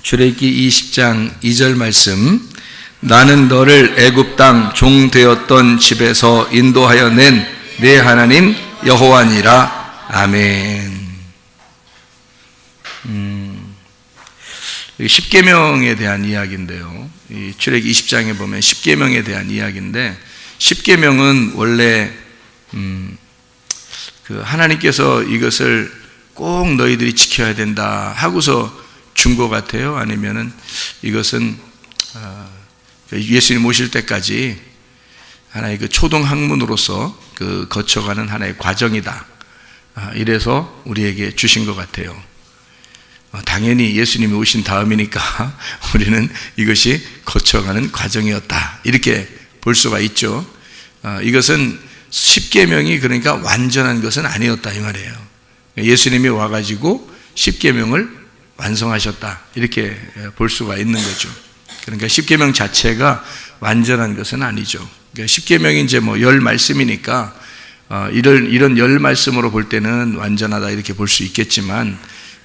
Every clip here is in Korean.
출애굽기 20장 2절 말씀. 나는 너를 애굽 땅 종 되었던 집에서 인도하여 낸 내 하나님 여호와니라. 아멘. 십계명에 대한 이야기인데요. 이 출애굽기 20장에 보면 십계명에 대한 이야기인데, 십계명은 원래 하나님께서 이것을 꼭 너희들이 지켜야 된다 하고서 준 것 같아요. 아니면은 이것은 예수님 오실 때까지 하나의 초등 학문으로서 거쳐가는 하나의 과정이다. 이래서 우리에게 주신 것 같아요. 당연히 예수님이 오신 다음이니까 우리는 이것이 거쳐가는 과정이었다, 이렇게 볼 수가 있죠. 이것은 십계명이 그러니까 완전한 것은 아니었다, 이 말이에요. 예수님이 와가지고 십계명을 완성하셨다, 이렇게 볼 수가 있는 거죠. 그러니까 십계명 자체가 완전한 것은 아니죠. 그러니까 십계명이 이제 열 말씀이니까 이런 열 말씀으로 볼 때는 완전하다, 이렇게 볼 수 있겠지만,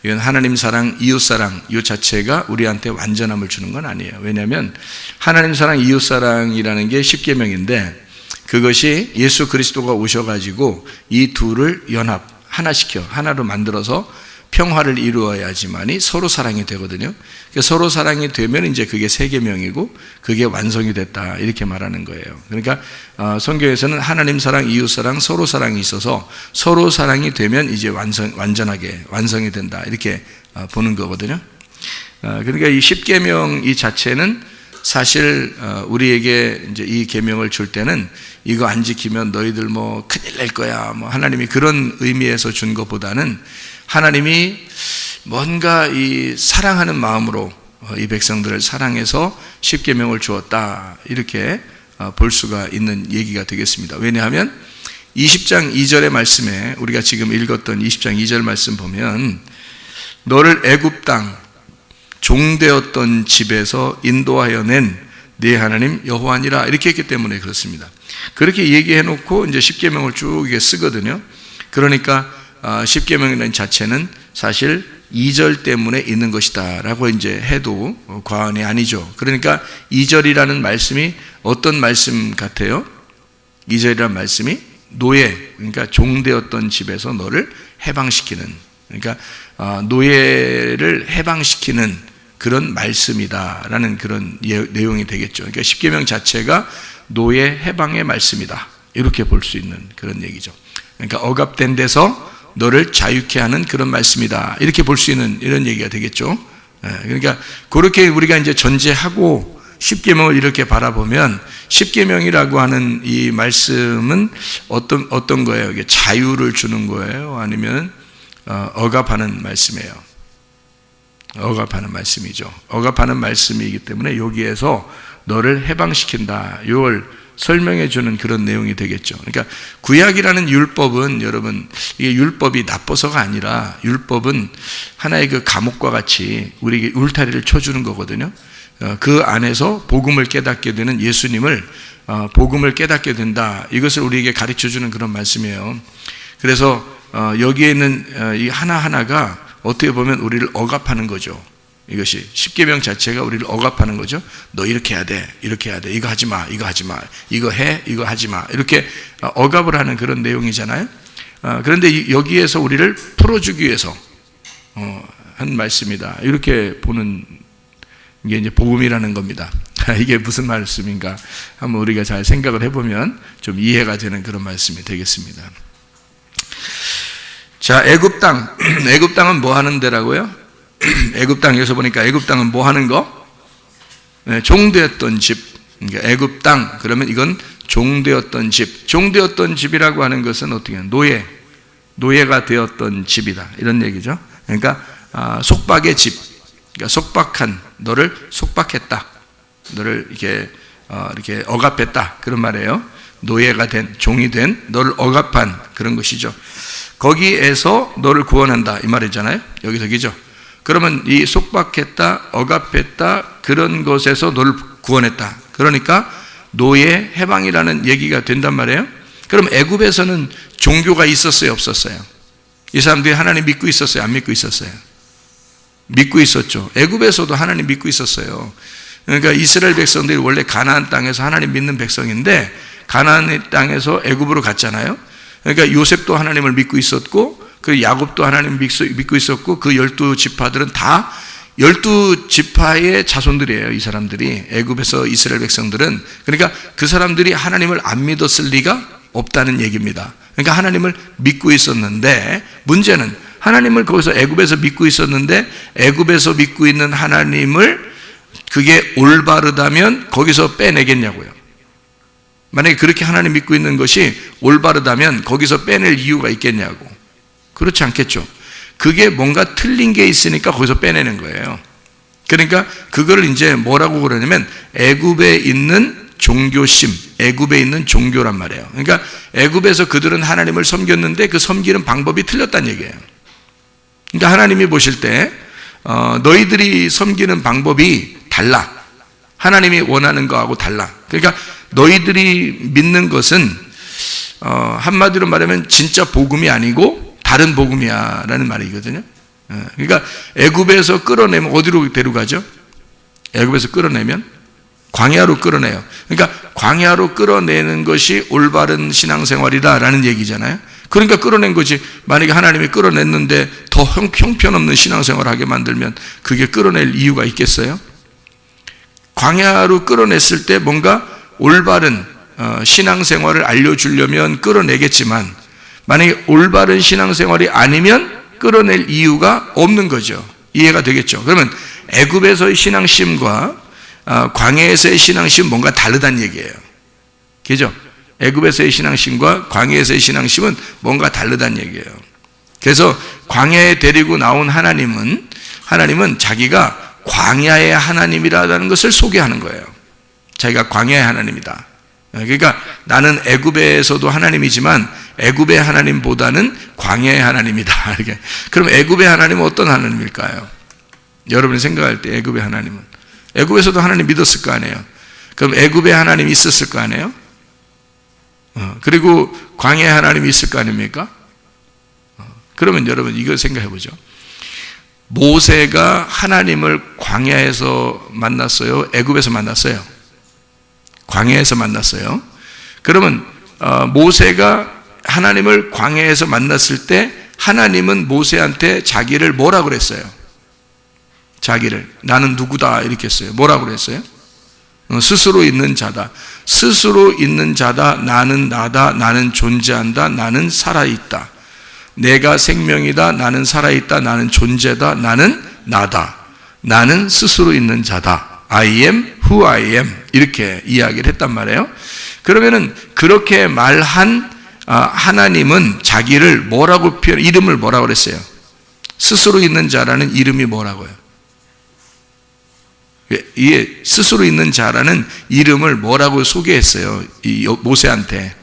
이건 하나님 사랑, 이웃 사랑 이 자체가 우리한테 완전함을 주는 건 아니에요. 왜냐하면 하나님 사랑, 이웃 사랑이라는 게 십계명인데, 그것이 예수 그리스도가 오셔가지고 이 둘을 하나로 만들어서 평화를 이루어야지만이 서로 사랑이 되거든요. 서로 사랑이 되면 이제 그게 세계명이고 그게 완성이 됐다, 이렇게 말하는 거예요. 그러니까 성경에서는 하나님 사랑, 이웃 사랑, 서로 사랑이 있어서 서로 사랑이 되면 이제 완전하게 완성이 된다, 이렇게 보는 거거든요. 그러니까 이 십계명 이 자체는 사실 우리에게 이제 이 계명을 줄 때는 이거 안 지키면 너희들 큰일 날 거야, 하나님이 그런 의미에서 준 것보다는 하나님이 뭔가 이 사랑하는 마음으로 이 백성들을 사랑해서 십계명을 주었다, 이렇게 볼 수가 있는 얘기가 되겠습니다. 왜냐하면 20장 2절의 말씀에, 우리가 지금 읽었던 20장 2절 말씀 보면, 너를 애굽 땅 종되었던 집에서 인도하여 낸 네 하나님 여호와니라, 이렇게 했기 때문에 그렇습니다. 그렇게 얘기해 놓고 이제 십계명을 쭉 쓰거든요. 그러니까 십계명이라는 자체는 사실 2절 때문에 있는 것이다 라고 이제 해도 과언이 아니죠. 그러니까 2절이라는 말씀이 어떤 말씀 같아요? 2절이라는 말씀이 노예, 그러니까 종되었던 집에서 너를 해방시키는, 그러니까 노예를 해방시키는 그런 말씀이다라는 그런 내용이 되겠죠. 그러니까 십계명 자체가 노예 해방의 말씀이다, 이렇게 볼 수 있는 그런 얘기죠. 그러니까 억압된 데서 너를 자유케 하는 그런 말씀이다, 이렇게 볼 수 있는 이런 얘기가 되겠죠. 그러니까 그렇게 우리가 이제 전제하고 십계명을 이렇게 바라보면, 십계명이라고 하는 이 말씀은 어떤 거예요? 이게 자유를 주는 거예요? 아니면 억압하는 말씀이에요? 억압하는 말씀이죠. 억압하는 말씀이기 때문에 여기에서 너를 해방시킨다, 이걸 설명해 주는 그런 내용이 되겠죠. 그러니까 구약이라는 율법은, 여러분, 이게 율법이 나빠서가 아니라 율법은 하나의 감옥과 같이 우리에게 울타리를 쳐주는 거거든요. 그 안에서 복음을 깨닫게 되는 예수님을, 복음을 깨닫게 된다, 이것을 우리에게 가르쳐 주는 그런 말씀이에요. 그래서 여기에 있는 이 하나하나가 어떻게 보면 우리를 억압하는 거죠. 이것이 십계명 자체가 우리를 억압하는 거죠. 너 이렇게 해야 돼, 이렇게 해야 돼, 이거 하지 마, 이거 하지 마, 이거 해, 이거 하지 마, 이렇게 억압을 하는 그런 내용이잖아요. 그런데 여기에서 우리를 풀어주기 위해서 한 말씀이다, 이렇게 보는 게 이제 복음이라는 겁니다. 이게 무슨 말씀인가 한번 우리가 잘 생각을 해보면 좀 이해가 되는 그런 말씀이 되겠습니다. 자, 애굽 땅. 애굽 땅은 뭐 하는 데라고요? 애굽 땅에서 보니까 애굽 땅은 뭐 하는 거? 종되었던 집. 그러니까 애굽 땅, 그러면 이건 종되었던 집. 종되었던 집이라고 하는 것은 어떻게 해요? 노예가 되었던 집이다, 이런 얘기죠. 그러니까 속박의 집. 그러니까 속박한, 너를 속박했다, 너를 이렇게 억압했다, 그런 말이에요. 노예가 된, 종이 된, 너를 억압한 그런 것이죠. 거기에서 너를 구원한다, 이 말이잖아요. 여기서, 그죠? 그러면 이 속박했다, 억압했다, 그런 것에서 너를 구원했다, 그러니까 노예 해방이라는 얘기가 된단 말이에요. 그럼 애굽에서는 종교가 있었어요, 없었어요? 이 사람들이 하나님 믿고 있었어요, 안 믿고 있었어요? 믿고 있었죠. 애굽에서도 하나님 믿고 있었어요. 그러니까 이스라엘 백성들이 원래 가나안 땅에서 하나님 믿는 백성인데 가나안의 땅에서 애굽으로 갔잖아요. 그러니까 요셉도 하나님을 믿고 있었고 그 야곱도 하나님 믿고 있었고 그 12지파들은 다 12지파의 자손들이에요. 이 사람들이 애굽에서 이스라엘 백성들은. 그러니까 그 사람들이 하나님을 안 믿었을 리가 없다는 얘기입니다. 그러니까 하나님을 믿고 있었는데 문제는 하나님을 거기서 애굽에서 믿고 있었는데 애굽에서 믿고 있는 하나님을 그게 올바르다면 거기서 빼내겠냐고요. 만약에 그렇게 하나님 믿고 있는 것이 올바르다면 거기서 빼낼 이유가 있겠냐고. 그렇지 않겠죠. 그게 뭔가 틀린 게 있으니까 거기서 빼내는 거예요. 그러니까 그거를 이제 뭐라고 그러냐면 애굽에 있는 종교심, 애굽에 있는 종교란 말이에요. 그러니까 애굽에서 그들은 하나님을 섬겼는데 그 섬기는 방법이 틀렸다는 얘기예요. 그러니까 하나님이 보실 때 너희들이 섬기는 방법이 달라. 하나님이 원하는 거하고 달라. 그러니까 너희들이 믿는 것은 한마디로 말하면 진짜 복음이 아니고 다른 복음이야 라는 말이거든요. 그러니까 애굽에서 끌어내면 어디로 데려가죠? 애굽에서 끌어내면 광야로 끌어내요. 그러니까 광야로 끌어내는 것이 올바른 신앙생활이다 라는 얘기잖아요. 그러니까 끌어낸 거지. 만약에 하나님이 끌어냈는데 더 형편없는 신앙생활을 하게 만들면 그게 끌어낼 이유가 있겠어요? 광야로 끌어냈을 때 뭔가 올바른 신앙생활을 알려주려면 끌어내겠지만 만약에 올바른 신앙생활이 아니면 끌어낼 이유가 없는 거죠. 이해가 되겠죠. 그러면 애굽에서의 신앙심과 광야에서의 신앙심은 뭔가 다르다는 얘기예요. 그죠? 애굽에서의 신앙심과 광야에서의 신앙심은 뭔가 다르다는 얘기예요. 그래서 광야에 데리고 나온 하나님은 자기가 광야의 하나님이라는 것을 소개하는 거예요. 자기가 광야의 하나님이다. 그러니까 나는 애굽에서도 하나님이지만 애굽의 하나님보다는 광야의 하나님이다. 이렇게. 그럼 애굽의 하나님은 어떤 하나님일까요? 여러분이 생각할 때 애굽의 하나님은 애굽에서도 하나님 믿었을 거 아니에요. 그럼 애굽의 하나님이 있었을 거 아니에요? 그리고 광야의 하나님이 있을 거 아닙니까? 그러면 여러분 이걸 생각해 보죠. 모세가 하나님을 광야에서 만났어요? 애굽에서 만났어요? 광야에서 만났어요. 그러면 모세가 하나님을 광야에서 만났을 때 하나님은 모세한테 자기를 뭐라고 그랬어요? 자기를 나는 누구다 이렇게 했어요. 뭐라고 그랬어요? 스스로 있는 자다. 스스로 있는 자다. 나는 나다. 나는 존재한다. 나는 살아있다. 내가 생명이다. 나는 살아있다. 나는 존재다. 나는 나다. 나는 스스로 있는 자다. I am who I am. 이렇게 이야기를 했단 말이에요. 그러면은 그렇게 말한 하나님은 자기를 뭐라고 이름을 뭐라고 그랬어요? 스스로 있는 자라는 이름이 뭐라고요? 이게 스스로 있는 자라는 이름을 뭐라고 소개했어요? 이 모세한테.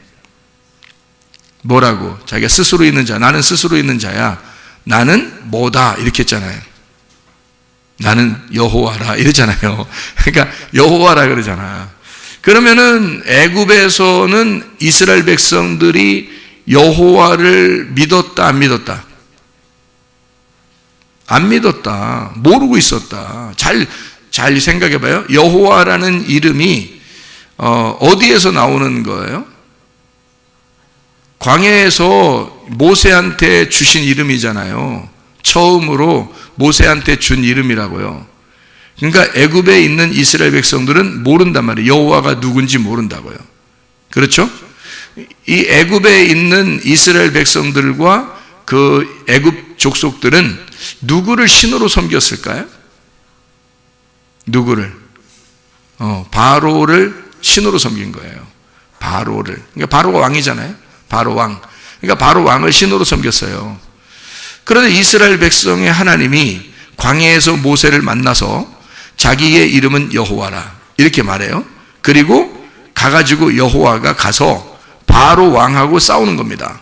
뭐라고? 자기가 스스로 있는 자, 나는 스스로 있는 자야. 나는 뭐다 이렇게 했잖아요. 나는 여호와라 이러잖아요. 그러니까 여호와라 그러잖아. 그러면은 애굽에서는 이스라엘 백성들이 여호와를 믿었다 안 믿었다? 안 믿었다. 모르고 있었다. 잘 생각해 봐요. 여호와라는 이름이 어디에서 나오는 거예요? 광야에서 모세한테 주신 이름이잖아요. 처음으로 모세한테 준 이름이라고요. 그러니까 애굽에 있는 이스라엘 백성들은 모른단 말이에요. 여호와가 누군지 모른다고요. 그렇죠? 이 애굽에 있는 이스라엘 백성들과 그 애굽 족속들은 누구를 신으로 섬겼을까요? 누구를? 바로를 신으로 섬긴 거예요. 바로를. 그러니까 바로가 왕이잖아요. 바로 왕. 그러니까 바로 왕을 신으로 섬겼어요. 그런데 이스라엘 백성의 하나님이 광야에서 모세를 만나서 자기의 이름은 여호와라 이렇게 말해요. 그리고 가가지고 여호와가 가서 바로 왕하고 싸우는 겁니다.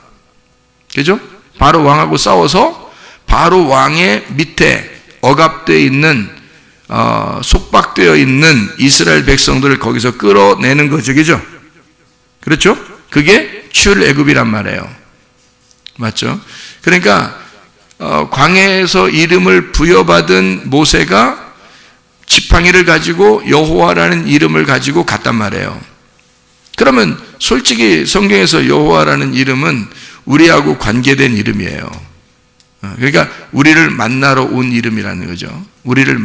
그죠? 바로 왕하고 싸워서 바로 왕의 밑에 억압되어 있는 속박되어 있는 이스라엘 백성들을 거기서 끌어내는 거죠. 그죠? 그렇죠? 그게 출애굽이란 말이에요. 맞죠? 그러니까 광야에서 이름을 부여받은 모세가 지팡이를 가지고 여호와라는 이름을 가지고 갔단 말이에요. 그러면 솔직히 성경에서 여호와라는 이름은 우리하고 관계된 이름이에요. 그러니까 우리를 만나러 온 이름이라는 거죠. 우리를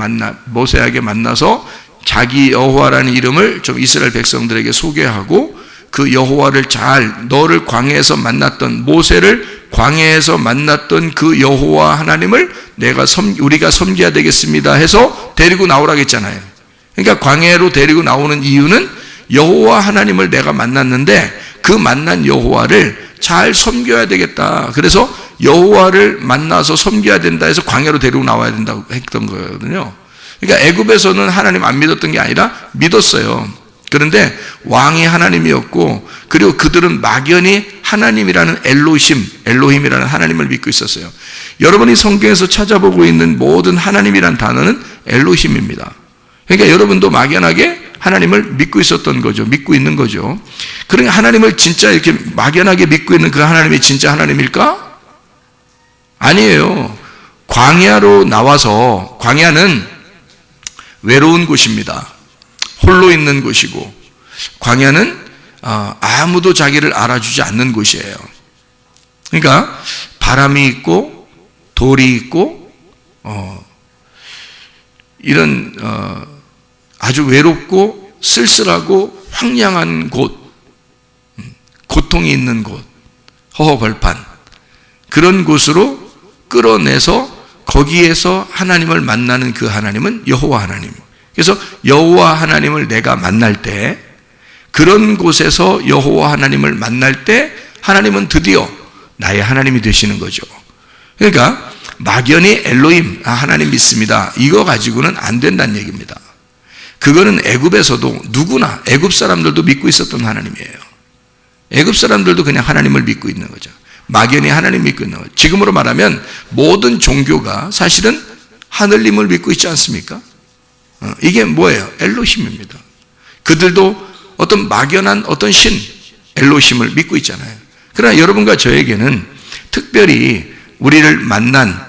모세에게 만나서 자기 여호와라는 이름을 좀 이스라엘 백성들에게 소개하고 그 여호와를 너를 광야에서 만났던 모세를 광야에서 만났던 그 여호와 하나님을 우리가 섬겨야 되겠습니다 해서 데리고 나오라고 했잖아요. 그러니까 광야로 데리고 나오는 이유는 여호와 하나님을 내가 만났는데 그 만난 여호와를 잘 섬겨야 되겠다. 그래서 여호와를 만나서 섬겨야 된다 해서 광야로 데리고 나와야 된다고 했던 거거든요. 그러니까 애굽에서는 하나님 안 믿었던 게 아니라 믿었어요. 그런데 왕이 하나님이었고 그리고 그들은 막연히 하나님이라는 엘로힘이라는 하나님을 믿고 있었어요. 여러분이 성경에서 찾아보고 있는 모든 하나님이라는 단어는 엘로힘입니다. 그러니까 여러분도 막연하게 하나님을 믿고 있었던 거죠. 믿고 있는 거죠. 그러니까 하나님을 진짜 이렇게 막연하게 믿고 있는 그 하나님이 진짜 하나님일까? 아니에요. 광야로 나와서, 광야는 외로운 곳입니다. 홀로 있는 곳이고, 광야는 아무도 자기를 알아주지 않는 곳이에요. 그러니까 바람이 있고 돌이 있고 이런 아주 외롭고 쓸쓸하고 황량한 곳, 고통이 있는 곳, 허허벌판, 그런 곳으로 끌어내서 거기에서 하나님을 만나는 그 하나님은 여호와 하나님. 그래서 여호와 하나님을 내가 만날 때, 그런 곳에서 여호와 하나님을 만날 때 하나님은 드디어 나의 하나님이 되시는 거죠. 그러니까 막연히 엘로힘, 하나님 믿습니다, 이거 가지고는 안 된다는 얘기입니다. 그거는 애굽에서도 누구나, 애굽 사람들도 믿고 있었던 하나님이에요. 애굽 사람들도 그냥 하나님을 믿고 있는 거죠. 막연히 하나님 믿고 있는 거죠. 지금으로 말하면 모든 종교가 사실은 하늘님을 믿고 있지 않습니까? 이게 뭐예요? 엘로힘입니다. 그들도 어떤 막연한 어떤 신, 엘로힘을 믿고 있잖아요. 그러나 여러분과 저에게는 특별히 우리를 만난,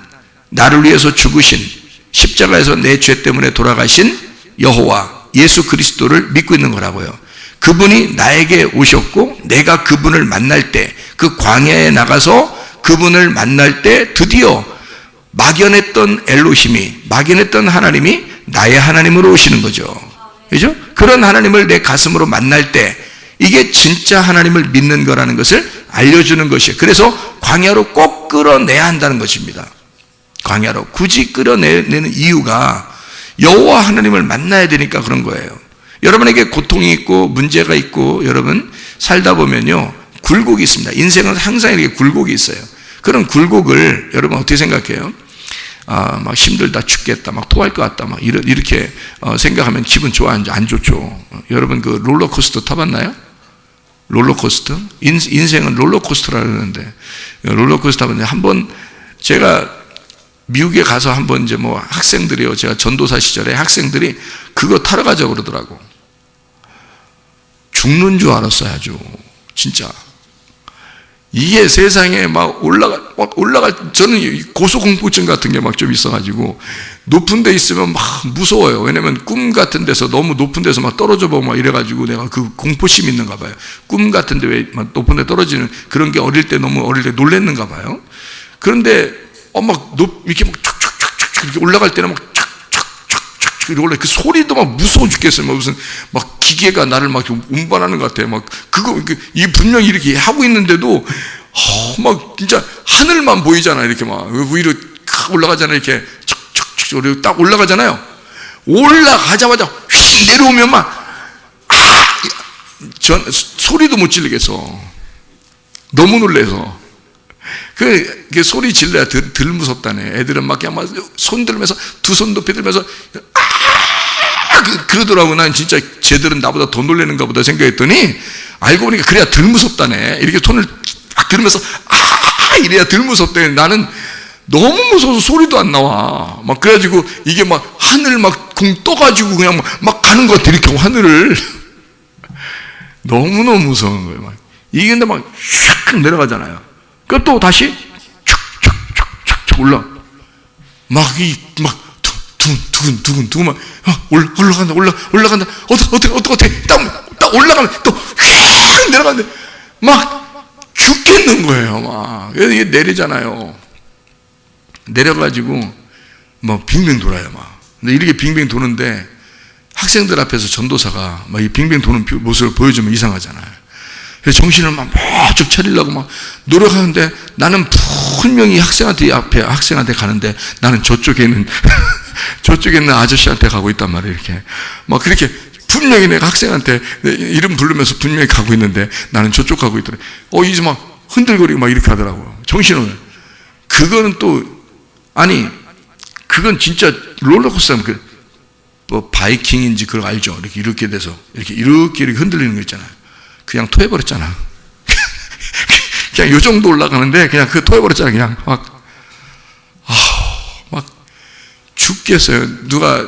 나를 위해서 죽으신, 십자가에서 내 죄 때문에 돌아가신 여호와 예수 그리스도를 믿고 있는 거라고요. 그분이 나에게 오셨고 내가 그분을 만날 때, 그 광야에 나가서 그분을 만날 때 드디어 막연했던 엘로힘이, 막연했던 하나님이 나의 하나님으로 오시는 거죠. 그죠? 그런 하나님을 내 가슴으로 만날 때 이게 진짜 하나님을 믿는 거라는 것을 알려주는 것이에요. 그래서 광야로 꼭 끌어내야 한다는 것입니다. 광야로 굳이 끌어내는 이유가 여호와 하나님을 만나야 되니까 그런 거예요. 여러분에게 고통이 있고 문제가 있고 여러분 살다 보면요, 굴곡이 있습니다. 인생은 항상 이렇게 굴곡이 있어요. 그런 굴곡을 여러분 어떻게 생각해요? 막 힘들다, 죽겠다, 막 토할 것 같다, 막 이렇게 생각하면 기분 좋아하는지 안 좋죠. 여러분 그 롤러코스터 타봤나요? 롤러코스터? 인생은 롤러코스터라 그러는데, 롤러코스터 타봤는데, 한번 제가 미국에 가서 한번 이제 뭐 학생들이요, 제가 전도사 시절에 학생들이 그거 타러 가자고 그러더라고. 죽는 줄 알았어요, 아주. 진짜. 이게 세상에 막 올라갈, 저는 고소공포증 같은 게 막 좀 있어가지고, 높은 데 있으면 막 무서워요. 왜냐면 꿈 같은 데서 너무 높은 데서 막 떨어져 보고 막 이래가지고 내가 그 공포심이 있는가 봐요. 꿈 같은 데 왜 막 높은 데 떨어지는 그런 게 너무 어릴 때 놀랬는가 봐요. 그런데, 이렇게 막 촥촥촥촥 이렇게 올라갈 때는 막 촥촥촥촥 이렇게 올라, 그 소리도 막 무서워 죽겠어요. 막 무슨 막 기계가 나를 막 운반하는 것 같아요. 막 이게 분명히 이렇게 하고 있는데도 막 진짜 하늘만 보이잖아요. 이렇게 막 위로 올라가잖아요. 이렇게 촥촥촥 딱 올라가잖아요. 올라가자마자 휙 내려오면 소리도 못 지르겠어. 너무 놀래서. 그 소리 질러야 덜 무섭다네. 애들은 막 그냥 손 들면서 두 손 높이 들면서 그러더라고. 난 진짜 쟤들은 나보다 더 놀라는가 보다 생각했더니 알고 보니까 그래야 덜 무섭다네. 이렇게 손을 딱 들면서 이래야 덜 무섭대. 나는 너무 무서워서 소리도 안 나와. 막 그래가지고 이게 막 하늘 막 공 떠가지고 그냥 막 가는 것 같아. 이렇게 하늘을. 너무너무 무서운 거예요. 막. 이게 근데 막 슉 내려가잖아요. 또 다시 올라. 막 두근두근 막 올라간다. 어떻게 딱 올라가면 또 휙 내려가는데 막 죽겠는 거예요. 막 이게 내리잖아요. 내려가지고 막 빙빙 돌아요. 막. 근데 이렇게 빙빙 도는데 학생들 앞에서 전도사가 막 이 빙빙 도는 모습을 보여주면 이상하잖아요. 그래서 정신을 막 쭉 차리려고 막 노력하는데 나는 분명히 학생한테 가는데 나는 저쪽에 있는 아저씨한테 가고 있단 말이에요. 이렇게 막 그렇게 분명히 내가 학생한테 이름 부르면서 분명히 가고 있는데 나는 저쪽 가고 있더래. 이제 막 흔들거리고 막 이렇게 하더라고요. 정신을. 그거는 또 아니 그건 진짜 롤러코스터 뭐 바이킹인지 그걸 알죠? 이렇게 돼서 이렇게 흔들리는 거 있잖아요. 그냥 토해버렸잖아. 그냥 요 정도 올라가는데 그냥 그거 토해버렸잖아. 그냥 막 죽겠어요. 누가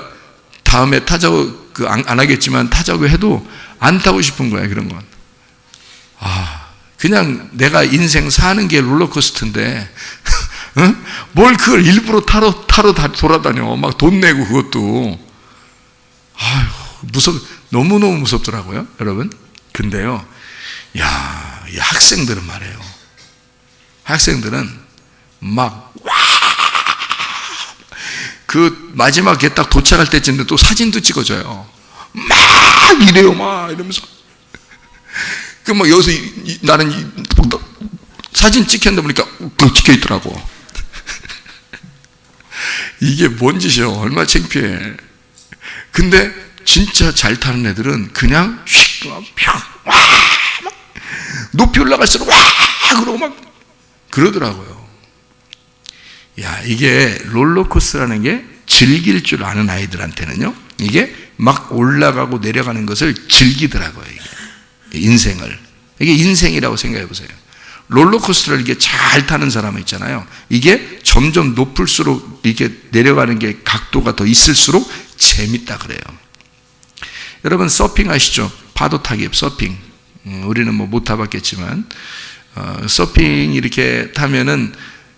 다음에 타자고 안 하겠지만 타자고 해도 안 타고 싶은 거야. 그런 건. 그냥 내가 인생 사는 게 롤러코스터인데 응? 뭘 그걸 일부러 타러 돌아다녀. 막 돈 내고 그것도. 너무너무 무섭더라고요, 여러분. 근데요, 이 학생들은 말이에요. 학생들은 그 마지막 게 딱 도착할 때쯤에 또 사진도 찍어줘요. 막 이래요, 막 이러면서. 막 여기서 나는 사진 찍혔는데 보니까 찍혀 있더라고. 이게 뭔 짓이야? 얼마나 창피해. 근데 진짜 잘 타는 애들은 그냥 높이 올라갈수록 그러고 막 그러더라고요. 이게 롤러코스터라는 게 즐길 줄 아는 아이들한테는요, 이게 막 올라가고 내려가는 것을 즐기더라고요. 이게 이게 인생이라고 생각해 보세요. 롤러코스터를 이게 잘 타는 사람은 있잖아요. 이게 점점 높을수록 이게 내려가는 게 각도가 더 있을수록 재밌다 그래요. 여러분 서핑 아시죠? 파도 타기, 서핑. 우리는 뭐 못 타봤겠지만 서핑 이렇게 타면은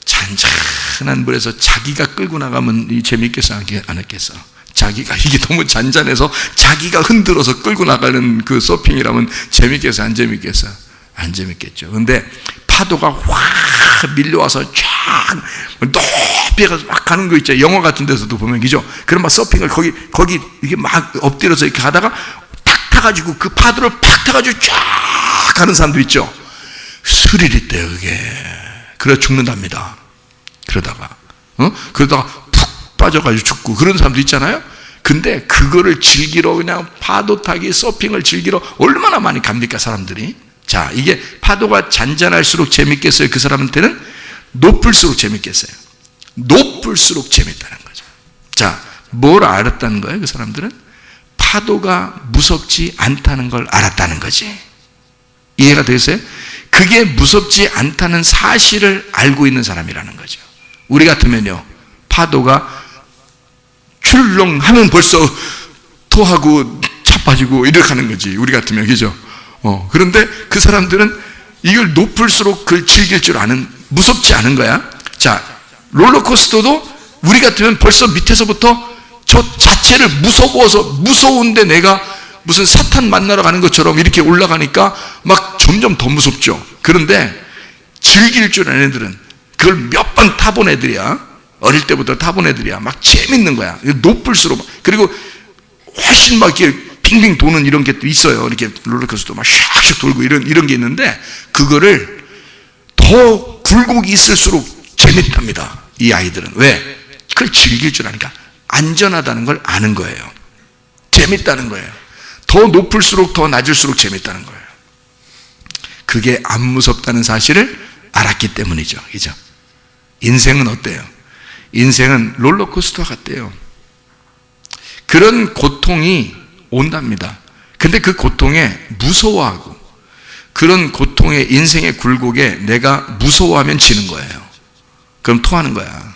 잔잔한 물에서 자기가 끌고 나가면 재밌겠어 안 했겠어? 자기가 이게 너무 잔잔해서 자기가 흔들어서 끌고 나가는 그 서핑이라면 재밌겠어 안 재밌겠어? 안 재밌겠죠. 근데 파도가 확 밀려와서 쫙 높이 가서 막 가는 거 있죠. 영화 같은 데서도 보면 그죠? 그럼 막 서핑을 거기 이렇게 막 엎드려서 이렇게 가다가 탁 타가지고 그 파도를 팍 타가지고 쫙 가는 사람들 있죠. 스릴 있대요, 그게. 그래 죽는답니다. 그러다가 푹 빠져가지고 죽고 그런 사람도 있잖아요. 근데 그거를 즐기러 그냥 파도 타기, 서핑을 즐기러 얼마나 많이 갑니까, 사람들이? 자, 이게 파도가 잔잔할수록 재밌겠어요? 그 사람한테는 높을수록 재밌겠어요? 높을수록 재밌다는 거죠. 자, 뭘 알았다는 거예요? 그 사람들은 파도가 무섭지 않다는 걸 알았다는 거지. 이해가 되겠어요? 그게 무섭지 않다는 사실을 알고 있는 사람이라는 거죠. 우리 같으면요, 파도가 출렁하면 벌써 토하고 차빠지고 이렇게 하는 거지. 우리 같으면, 그죠? 그런데 그 사람들은 이걸 높을수록 그걸 즐길 줄 아는, 무섭지 않은 거야. 자, 롤러코스터도 우리 같으면 벌써 밑에서부터 저 자체를 무서운데 내가 무슨 사탄 만나러 가는 것처럼 이렇게 올라가니까 막 점점 더 무섭죠. 그런데 즐길 줄 아는 애들은 그걸 몇 번 타본 애들이야. 어릴 때부터 타본 애들이야. 막 재밌는 거야. 높을수록. 그리고 훨씬 막 이렇게 빙빙 도는 이런 게 또 있어요. 이렇게 롤러코스터 막 샥샥 돌고 이런 게 있는데 그거를 더 굴곡이 있을수록 재밌답니다. 이 아이들은. 왜? 그걸 즐길 줄 아니까. 안전하다는 걸 아는 거예요. 재밌다는 거예요. 더 높을수록 더 낮을수록 재밌다는 거예요. 그게 안 무섭다는 사실을 알았기 때문이죠. 그죠? 인생은 어때요? 인생은 롤러코스터 같대요. 그런 고통이 온답니다. 근데 그 고통에 무서워하고 그런 고통의 인생의 굴곡에 내가 무서워하면 지는 거예요. 그럼 토하는 거야.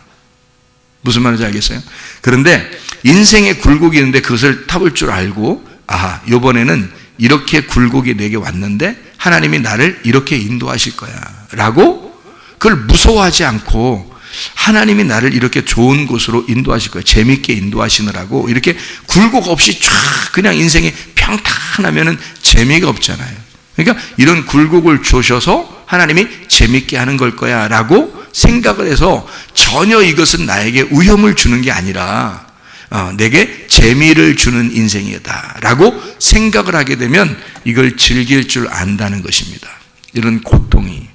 무슨 말인지 알겠어요? 그런데 인생의 굴곡이 있는데 그것을 타볼 줄 알고 이번에는 이렇게 굴곡이 내게 왔는데 하나님이 나를 이렇게 인도하실 거야 라고 그걸 무서워하지 않고 하나님이 나를 이렇게 좋은 곳으로 인도하실 거예요. 재밌게 인도하시느라고 이렇게 굴곡 없이 쫙 그냥 인생이 평탄하면은 재미가 없잖아요. 그러니까 이런 굴곡을 주셔서 하나님이 재밌게 하는 걸 거야 라고 생각을 해서 전혀 이것은 나에게 위험을 주는 게 아니라 내게 재미를 주는 인생이다 라고 생각을 하게 되면 이걸 즐길 줄 안다는 것입니다. 이런 고통이.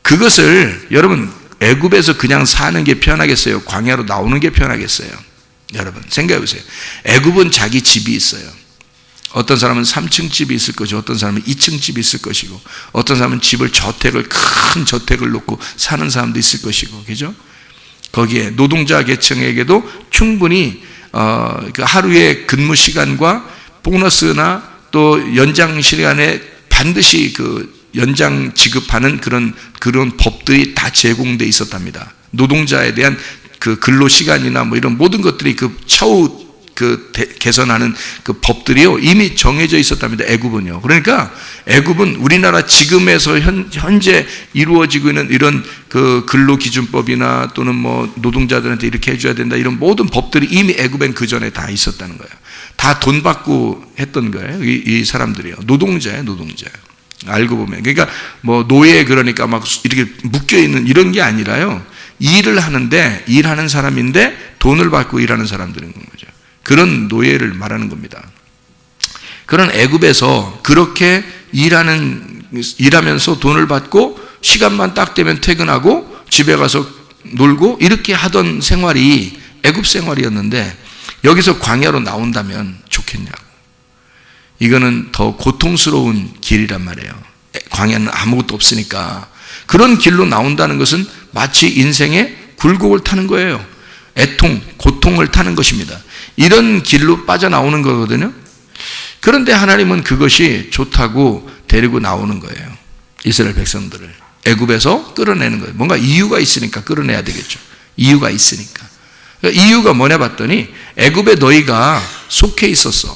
그것을 여러분 애굽에서 그냥 사는 게 편하겠어요? 광야로 나오는 게 편하겠어요? 여러분 생각해 보세요. 애굽은 자기 집이 있어요. 어떤 사람은 3층 집이 있을 것이고 어떤 사람은 2층 집이 있을 것이고 어떤 사람은 집을 큰 저택을 놓고 사는 사람도 있을 것이고, 그죠? 거기에 노동자 계층에게도 충분히 그 하루의 근무 시간과 보너스나 또 연장 시간에 반드시 그 연장 지급하는 그런 법들이 다 제공돼 있었답니다. 노동자에 대한 그 근로 시간이나 뭐 이런 모든 것들이 그 차후 개선하는 그 법들이요 이미 정해져 있었답니다. 애굽은요. 그러니까 애굽은 우리나라 지금에서 현재 이루어지고 있는 이런 그 근로기준법이나 또는 뭐 노동자들한테 이렇게 해줘야 된다 이런 모든 법들이 이미 애굽엔 그 전에 다 있었다는 거예요. 다 돈 받고 했던 거예요. 이 사람들이요. 노동자예요, 노동자. 알고 보면. 그러니까 뭐 노예 그러니까 막 이렇게 묶여 있는 이런 게 아니라요. 일을 하는데 일하는 사람인데 돈을 받고 일하는 사람들인 거죠. 그런 노예를 말하는 겁니다. 그런 애굽에서 그렇게 일하면서 돈을 받고 시간만 딱 되면 퇴근하고 집에 가서 놀고 이렇게 하던 생활이 애굽 생활이었는데 여기서 광야로 나온다면 좋겠냐고. 이거는 더 고통스러운 길이란 말이에요. 광야는 아무것도 없으니까. 그런 길로 나온다는 것은 마치 인생의 굴곡을 타는 거예요. 애통, 고통을 타는 것입니다. 이런 길로 빠져나오는 거거든요. 그런데 하나님은 그것이 좋다고 데리고 나오는 거예요. 이스라엘 백성들을 애굽에서 끌어내는 거예요. 뭔가 이유가 있으니까 끌어내야 되겠죠. 이유가 있으니까. 이유가 뭐냐 봤더니 애굽에 너희가 속해 있었어.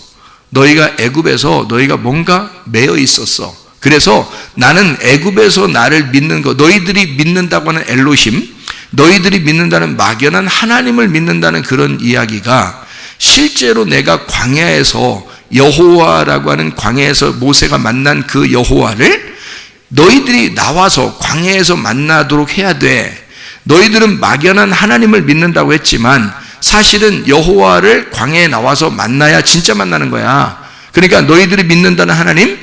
너희가 애굽에서 너희가 뭔가 매여 있었어. 그래서 나는 애굽에서 나를 믿는 거, 너희들이 믿는다고 하는 엘로힘, 너희들이 믿는다는 막연한 하나님을 믿는다는 그런 이야기가 실제로 내가 광야에서 여호와라고 하는 광야에서 모세가 만난 그 여호와를 너희들이 나와서 광야에서 만나도록 해야 돼. 너희들은 막연한 하나님을 믿는다고 했지만 사실은 여호와를 광야에 나와서 만나야 진짜 만나는 거야. 그러니까 너희들이 믿는다는 하나님,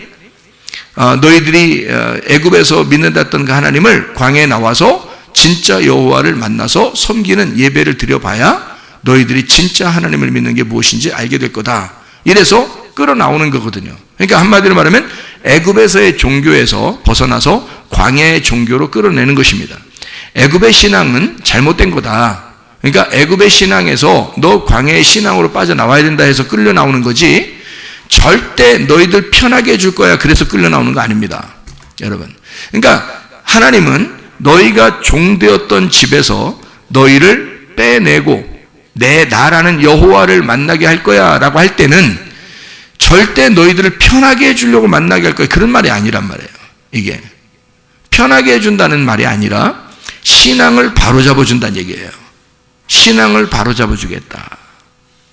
너희들이 애굽에서 믿는다 했던 그 하나님을 광야에 나와서 진짜 여호와를 만나서 섬기는 예배를 드려봐야 너희들이 진짜 하나님을 믿는 게 무엇인지 알게 될 거다. 이래서 끌어나오는 거거든요. 그러니까 한마디로 말하면 애굽에서의 종교에서 벗어나서 광야의 종교로 끌어내는 것입니다. 애굽의 신앙은 잘못된 거다. 그러니까 애굽의 신앙에서 너 광야의 신앙으로 빠져나와야 된다 해서 끌려 나오는 거지 절대 너희들 편하게 해줄 거야 그래서 끌려 나오는 거 아닙니다. 여러분. 그러니까 하나님은 너희가 종되었던 집에서 너희를 빼내고 내 나라는 여호와를 만나게 할 거야 라고 할 때는 절대 너희들을 편하게 해주려고 만나게 할 거야 그런 말이 아니란 말이에요. 이게 편하게 해준다는 말이 아니라 신앙을 바로잡아 준다는 얘기예요. 신앙을 바로잡아 주겠다.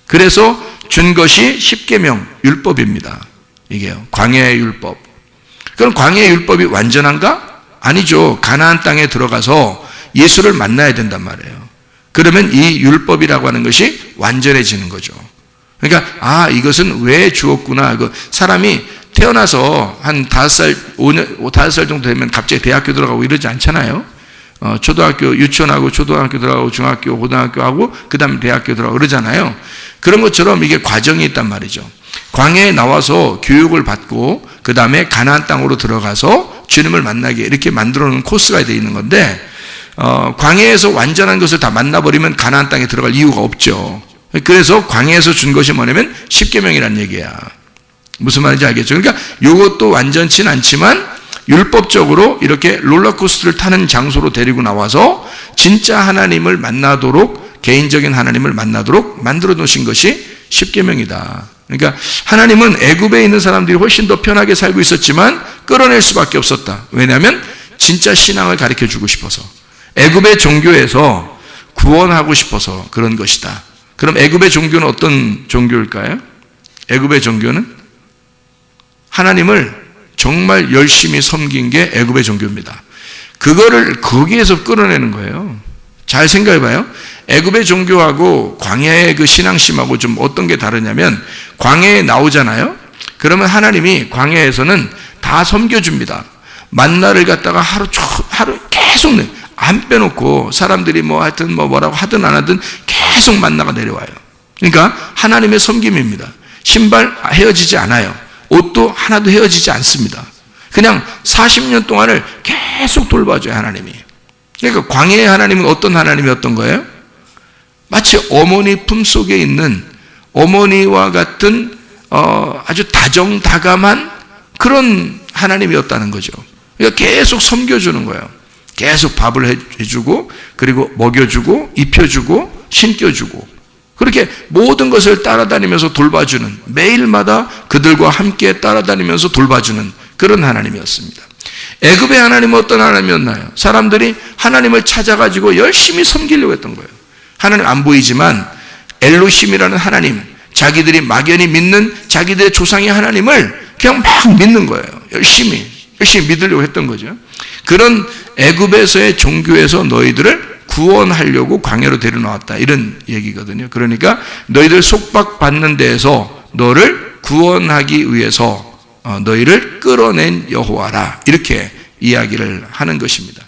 그래서 준 것이 십계명 율법입니다. 이게요. 광야의 율법. 그럼 광야의 율법이 완전한가? 아니죠. 가나안 땅에 들어가서 예수를 만나야 된단 말이에요. 그러면 이 율법이라고 하는 것이 완전해지는 거죠. 그러니까 이것은 왜 주었구나. 사람이 태어나서 한 5살 정도 되면 갑자기 대학교 들어가고 이러지 않잖아요. 초등학교 유치원하고 초등학교 들어가고 중학교 고등학교 하고 그 다음에 대학교 들어가고 그러잖아요. 그런 것처럼 이게 과정이 있단 말이죠. 광야에 나와서 교육을 받고 그 다음에 가나안 땅으로 들어가서 주님을 만나게 이렇게 만들어 놓은 코스가 되어 있는 건데 광야에서 완전한 것을 다 만나버리면 가나안 땅에 들어갈 이유가 없죠. 그래서 광야에서 준 것이 뭐냐면 십계명이라는 얘기야. 무슨 말인지 알겠죠? 그러니까 이것도 완전치는 않지만 율법적으로 이렇게 롤러코스터를 타는 장소로 데리고 나와서 진짜 하나님을 만나도록 개인적인 하나님을 만나도록 만들어 놓으신 것이 십계명이다. 그러니까 하나님은 애굽에 있는 사람들이 훨씬 더 편하게 살고 있었지만 끌어낼 수밖에 없었다. 왜냐하면 진짜 신앙을 가르쳐 주고 싶어서 애굽의 종교에서 구원하고 싶어서 그런 것이다. 그럼 애굽의 종교는 어떤 종교일까요? 애굽의 종교는 하나님을 정말 열심히 섬긴 게 애굽의 종교입니다. 그거를 거기에서 끌어내는 거예요. 잘 생각해 봐요. 애굽의 종교하고 광야의 그 신앙심하고 좀 어떤 게 다르냐면, 광야에 나오잖아요. 그러면 하나님이 광야에서는 다 섬겨줍니다. 만나를 갖다가 하루 계속 안 빼놓고, 사람들이 뭐 하여튼 뭐라고 하든 안 하든 계속 만나가 내려와요. 그러니까 하나님의 섬김입니다. 신발 헤어지지 않아요. 옷도 하나도 헤어지지 않습니다. 그냥 40년 동안을 계속 돌봐줘요, 하나님이. 그러니까 광야의 하나님은 어떤 하나님이었던 거예요? 마치 어머니 품속에 있는 어머니와 같은 아주 다정다감한 그런 하나님이었다는 거죠. 그러니까 계속 섬겨주는 거예요. 계속 밥을 해주고, 그리고 먹여주고, 입혀주고, 신겨주고, 그렇게 모든 것을 따라다니면서 돌봐주는, 매일마다 그들과 함께 따라다니면서 돌봐주는 그런 하나님이었습니다. 애굽의 하나님은 어떤 하나님이었나요? 사람들이 하나님을 찾아가지고 열심히 섬기려고 했던 거예요. 하나님 안 보이지만 엘로힘이라는 하나님, 자기들이 막연히 믿는 자기들의 조상의 하나님을 그냥 막 믿는 거예요. 열심히 믿으려고 했던 거죠. 그런 애굽에서의 종교에서 너희들을 구원하려고 광야로 데려나왔다, 이런 얘기거든요. 그러니까 너희들 속박받는 데에서 너를 구원하기 위해서 너희를 끌어낸 여호와라, 이렇게 이야기를 하는 것입니다.